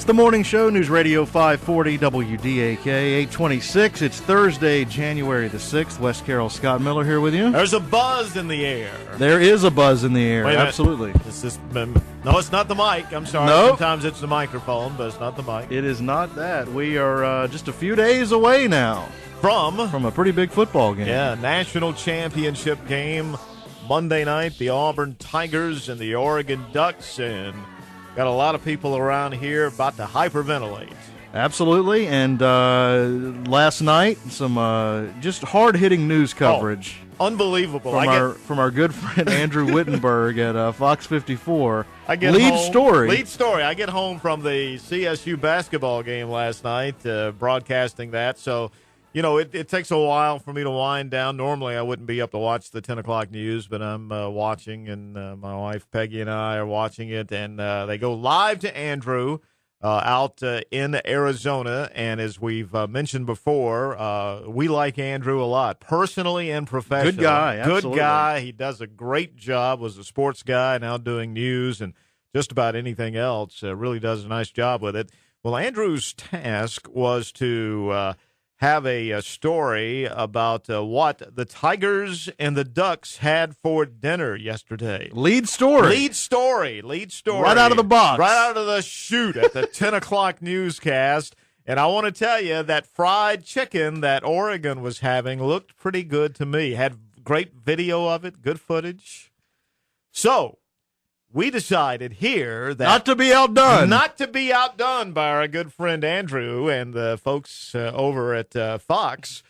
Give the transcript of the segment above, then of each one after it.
the morning show, News Radio 540 WDAK 826. It's Thursday, January the 6th. Wes Carroll, Scott Miller here with you. There's a buzz in the air. There is a buzz in the air, Wait a minute. absolutely. No, it's not the mic. I'm sorry. No. Sometimes it's the microphone, but it's not the mic. It is not that. We are just a few days away now From a pretty big football game. Yeah, national championship game Monday night, the Auburn Tigers and the Oregon Ducks, and got a lot of people around here about to hyperventilate. Absolutely, and last night, some just hard-hitting news coverage. Unbelievable. From our good friend Andrew Wittenberg at Fox 54. Lead story. I get home from the CSU basketball game last night, broadcasting that, so you know, it takes a while for me to wind down. Normally, I wouldn't be up to watch the 10 o'clock news, but I'm watching, and my wife Peggy and I are watching it, and they go live to Andrew out in Arizona. And as we've mentioned before, we like Andrew a lot, personally and professionally. Good guy, absolutely. Good guy. He does a great job, was a sports guy, now doing news and just about anything else. Really does a nice job with it. Well, Andrew's task was to have a story about what the Tigers and the Ducks had for dinner yesterday. Lead story. Right out of the box. Right out of the chute at the 10 o'clock newscast. And I want to tell you that fried chicken that Oregon was having looked pretty good to me. Had great video of it, good footage. So we decided here that Not to be outdone by our good friend Andrew and the folks over at Fox.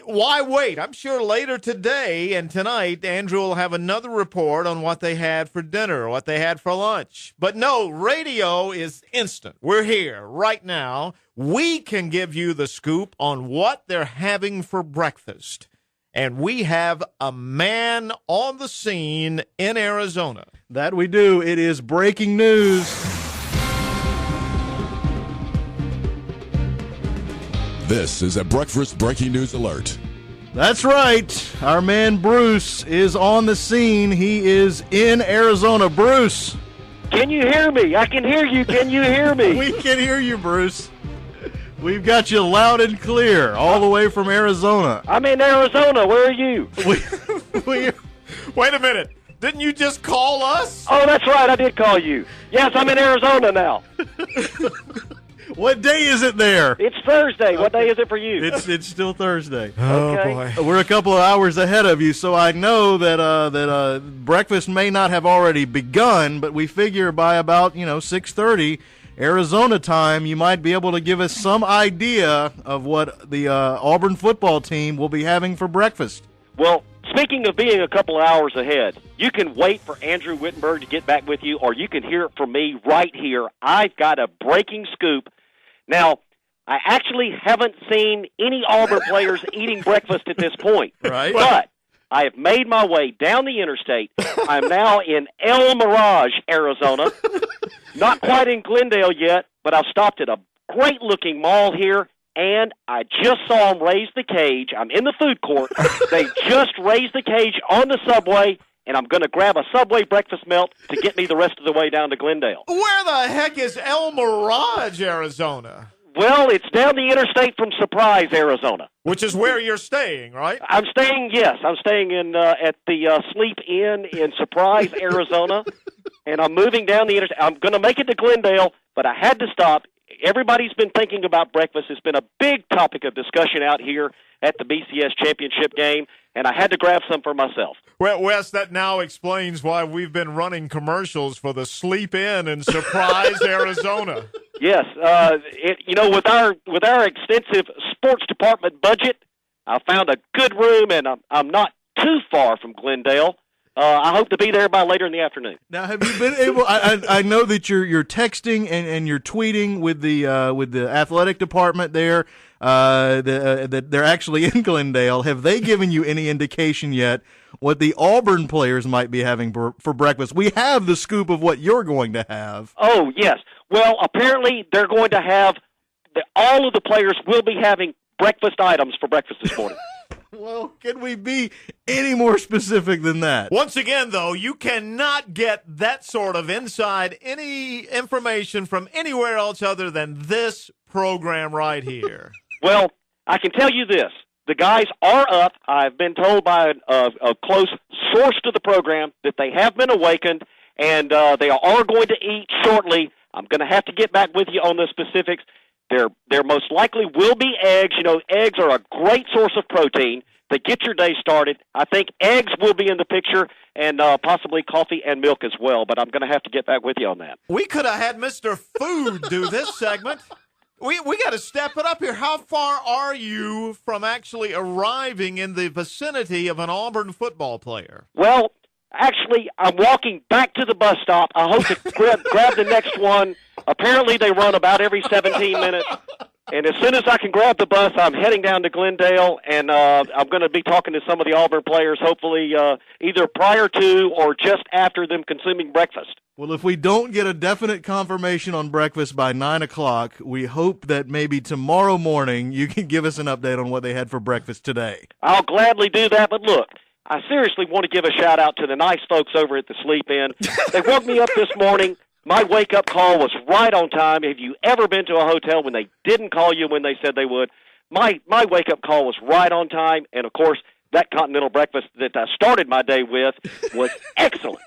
Why wait? I'm sure later today and tonight, Andrew will have another report on what they had for dinner, what they had for lunch. But no, radio is instant. We're here right now. We can give you the scoop on what they're having for breakfast. And we have a man on the scene in Arizona. That we do. It is breaking news. This is a breakfast breaking news alert. That's right. Our man Bruce is on the scene. He is in Arizona. Bruce. Can you hear me? I can hear you. Can you hear me? We can hear you, Bruce. We've got you loud and clear all the way from Arizona. I'm in Arizona. Where are you? Wait a minute. Didn't you just call us? Oh, that's right. I did call you. Yes, I'm in Arizona now. What day is it there? It's Thursday. What day is it for you? It's still Thursday. Oh, Okay. boy. We're a couple of hours ahead of you, so I know that breakfast may not have already begun, but we figure by about 6:30 Arizona time, you might be able to give us some idea of what the Auburn football team will be having for breakfast. Well, speaking of being a couple of hours ahead, you can wait for Andrew Wittenberg to get back with you, or you can hear it from me right here. I've got a breaking scoop. Now, I actually haven't seen any Auburn players eating breakfast at this point. Right. But I have made my way down the interstate. I'm now in El Mirage, Arizona. Not quite in Glendale yet, but I've stopped at a great-looking mall here, and I just saw them raise the cage. I'm in the food court. They just raised the cage on the subway, and I'm going to grab a Subway breakfast melt to get me the rest of the way down to Glendale. Where the heck is El Mirage, Arizona? Well, it's down the interstate from Surprise, Arizona. Which is where you're staying, right? I'm staying in at the Sleep Inn in Surprise, Arizona, and I'm moving down the interstate. I'm going to make it to Glendale, but I had to stop. Everybody's been thinking about breakfast. It's been a big topic of discussion out here at the BCS championship game, and I had to grab some for myself. Well, Wes, that now explains why we've been running commercials for the Sleep Inn in Surprise, Arizona. Yes, with our extensive sports department budget, I found a good room, and I'm not too far from Glendale. I hope to be there by later in the afternoon. Now, have you been able? I know that you're texting and you're tweeting with the athletic department there. That they're actually in Glendale. Have they given you any indication yet what the Auburn players might be having for breakfast? We have the scoop of what you're going to have. Oh yes. Well, apparently they're going to have all of the players will be having breakfast items for breakfast this morning. Well, can we be any more specific than that? Once again, though, you cannot get that sort of any information from anywhere else other than this program right here. Well, I can tell you this. The guys are up. I've been told by a close source to the program that they have been awakened, and they are going to eat shortly. I'm going to have to get back with you on the specifics. There most likely will be eggs. You know, eggs are a great source of protein to get your day started. I think eggs will be in the picture, and possibly coffee and milk as well, but I'm going to have to get back with you on that. We could have had Mr. Food do this segment. We got to step it up here. How far are you from actually arriving in the vicinity of an Auburn football player? Well, actually, I'm walking back to the bus stop. I hope to grab the next one. Apparently, they run about every 17 minutes. And as soon as I can grab the bus, I'm heading down to Glendale, and I'm going to be talking to some of the Auburn players, hopefully either prior to or just after them consuming breakfast. Well, if we don't get a definite confirmation on breakfast by 9 o'clock, we hope that maybe tomorrow morning you can give us an update on what they had for breakfast today. I'll gladly do that, but look, I seriously want to give a shout-out to the nice folks over at the Sleep Inn. They woke me up this morning. My wake-up call was right on time. Have you ever been to a hotel when they didn't call you when they said they would? My wake-up call was right on time, and, of course, that continental breakfast that I started my day with was excellent.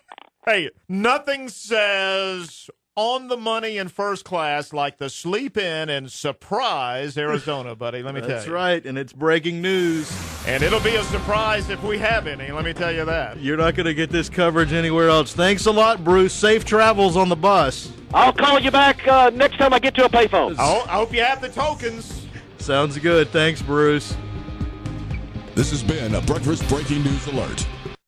Hey, nothing says on the money in first class like the Sleep In Surprise, Arizona, buddy. Let me tell you. That's right, and it's breaking news. And it'll be a surprise if we have any, let me tell you that. You're not going to get this coverage anywhere else. Thanks a lot, Bruce. Safe travels on the bus. I'll call you back next time I get to a payphone. I hope you have the tokens. Sounds good. Thanks, Bruce. This has been a Breakfast Breaking News Alert.